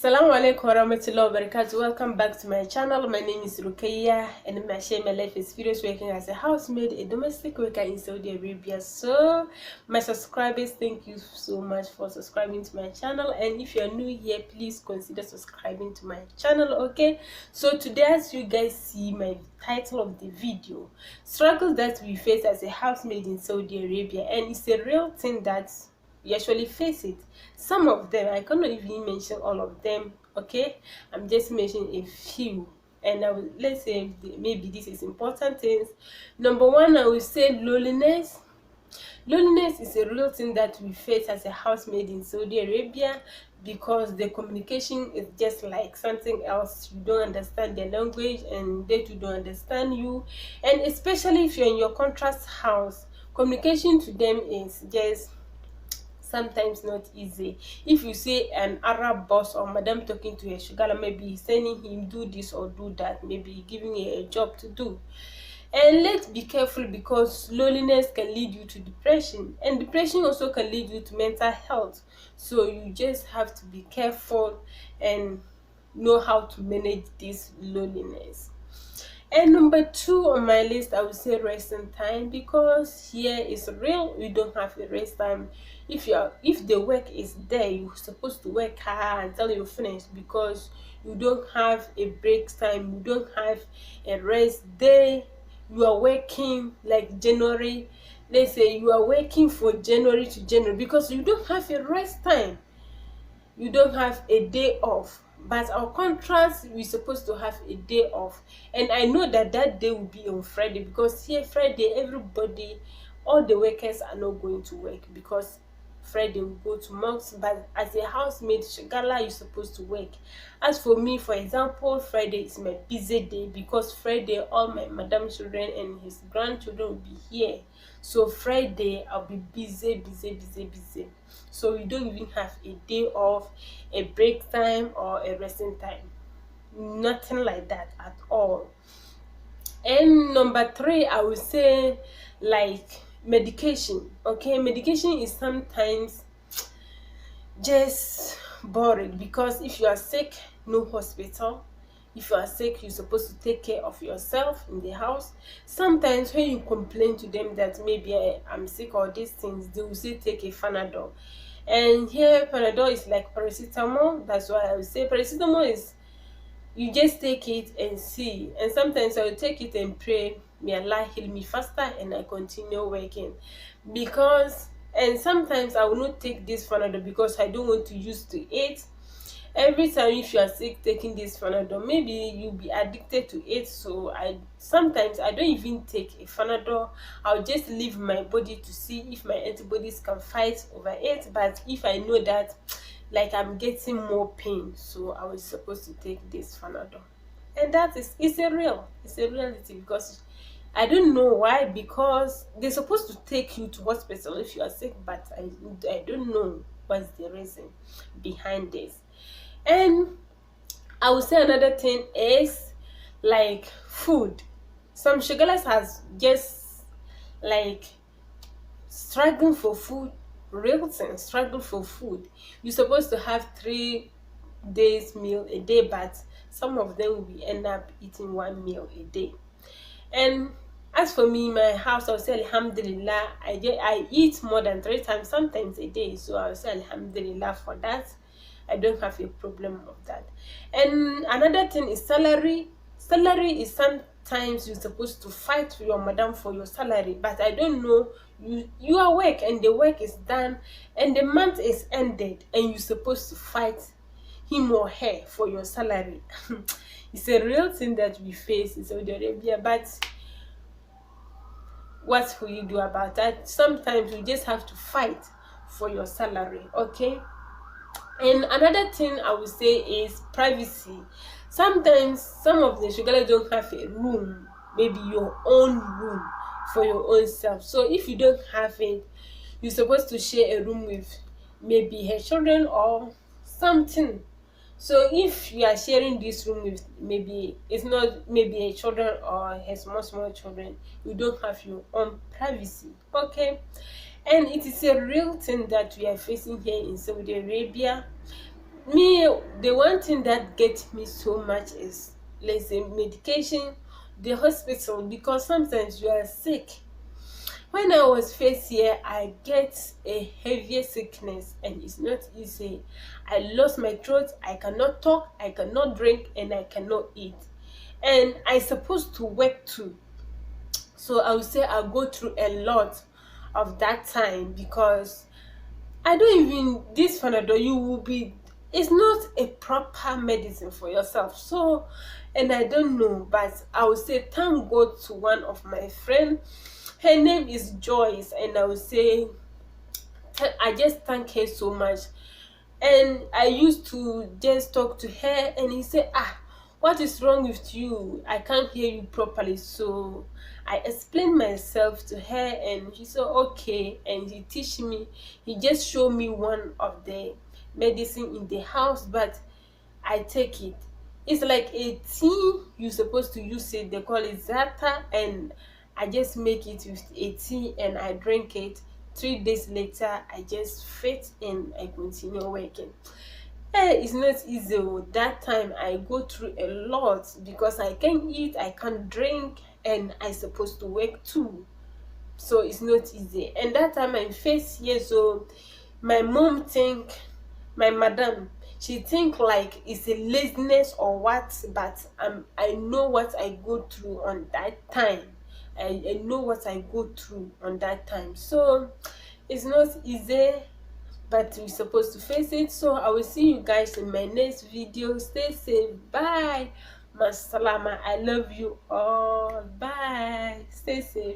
Assalamu alaikum warahmatullahi wabarakatuh. Welcome back to my channel. My name is Rukaya and I'm sharing my life experience working as a housemaid, a domestic worker in Saudi Arabia. So my subscribers, thank you so much for subscribing to my channel, and if you're new here, please consider subscribing to my channel. Okay, so today, as you guys see my title of the video, struggles that we face as a housemaid in Saudi Arabia, and it's a real thing that you actually face it. Some of them, I cannot even mention all of them. Okay, I'm just mentioning a few, and let's say maybe this is important things. Number one, I will say loneliness. Loneliness is a real thing that we face as a housemaid in Saudi Arabia, because the communication is just like something else. You don't understand their language and they too don't understand you, and especially if you're in your contrast house, communication to them is just sometimes not easy. If you see an Arab boss or madam talking to a shugala, maybe sending him do this or do that, maybe giving you a job to do. And let's be careful, because loneliness can lead you to depression, and depression also can lead you to mental health. So you just have to be careful and know how to manage this loneliness. And number two on my list, I would say resting time, because here is real. You don't have a rest time. If the work is there, you're supposed to work hard until you finish, because you don't have a break time. You don't have a rest day. You are working like January. Let's say you are working for January to January, because you don't have a rest time. You don't have a day off. But our contracts, we're supposed to have a day off, and I know that that day will be on Friday, because here Friday everybody, all the workers are not going to work, because Friday will go to mosque. But as a housemaid shagala, you're supposed to work. As for me, for example, Friday is my busy day, because Friday all my madam children and his grandchildren will be here. So Friday I'll be busy. So you don't even have a day off, a break time, or a resting time. Nothing like that at all. And number three, I would say like medication. Okay, medication is sometimes just boring, because if you are sick, no hospital. If you are sick, you're supposed to take care of yourself in the house. Sometimes when you complain to them that maybe I'm sick or these things, they will say take a Panadol. And here Panadol is like paracetamol. That's why I would say paracetamol is, you just take it and see. And sometimes I will take it and pray, may Allah heal me faster, and I continue working. And sometimes I will not take this Panadol, because I don't want to use to it. Every time if you are sick taking this Panadol, maybe you'll be addicted to it. So sometimes I don't even take a Panadol. I'll just leave my body to see if my antibodies can fight over it. But if I know that like I'm getting more pain, so I was supposed to take this Panadol. And that is, it's a reality, because I don't know why, because they're supposed to take you to hospital if you are sick, but I don't know what's the reason behind this. And I would say another thing is like food. Some sugarless has just like struggling for food, real thing, struggle for food. You're supposed to have 3 days meal a day, but some of them will end up eating 1 meal a day. And as for me, my house, I'll say alhamdulillah, I eat more than 3 times sometimes a day, so I'll say alhamdulillah for that. I don't have a problem of that. And another thing is salary. Salary is sometimes you're supposed to fight for your madam for your salary, but I don't know, you are work and the work is done and the month is ended, and you're supposed to fight him or her for your salary. It's a real thing that we face in Saudi Arabia, but what will you do about that? Sometimes you just have to fight for your salary. Okay. And another thing I would say is privacy. Sometimes some of the sugar don't have a room, maybe your own room for your own self. So if you don't have it, you're supposed to share a room with maybe her children or something. So if you are sharing this room with, maybe it's not maybe a children or her small children, you don't have your own privacy. Okay. And it is a real thing that we are facing here in Saudi Arabia. Me, the one thing that gets me so much is, let's say, medication, the hospital, because sometimes you are sick. When I was first here, I get a heavier sickness and it's not easy. I lost my throat, I cannot talk, I cannot drink, and I cannot eat. And I supposed to work too. So I would say I go through a lot of that time, because I don't even, this Panadol, you will be, it's not a proper medicine for yourself. So, and I don't know, but I would say thank God to one of my friend. Her name is Joyce, and I would say I just thank her so much. And I used to just talk to her, and he said, ah, what is wrong with you? I can't hear you properly. So I explained myself to her, and she said okay, and he teach me, he just showed me one of the medicine in the house, but I take it. It's like a tea, you're supposed to use it, they call it zata, and I just make it with a tea and I drink it. 3 days later, I just fit and I continue working. It's not easy. That time I go through a lot because I can't eat, I can't drink, and I supposed to work too. So it's not easy. And that time I'm first year, so my mom think, my madam, she think like it's a laziness or what, but I know what I go through on that time. I know what I go through on that time. So it's not easy, but we're supposed to face it. So I will see you guys in my next video. Stay safe. Bye. Masalama. I love you all. Bye. Stay safe.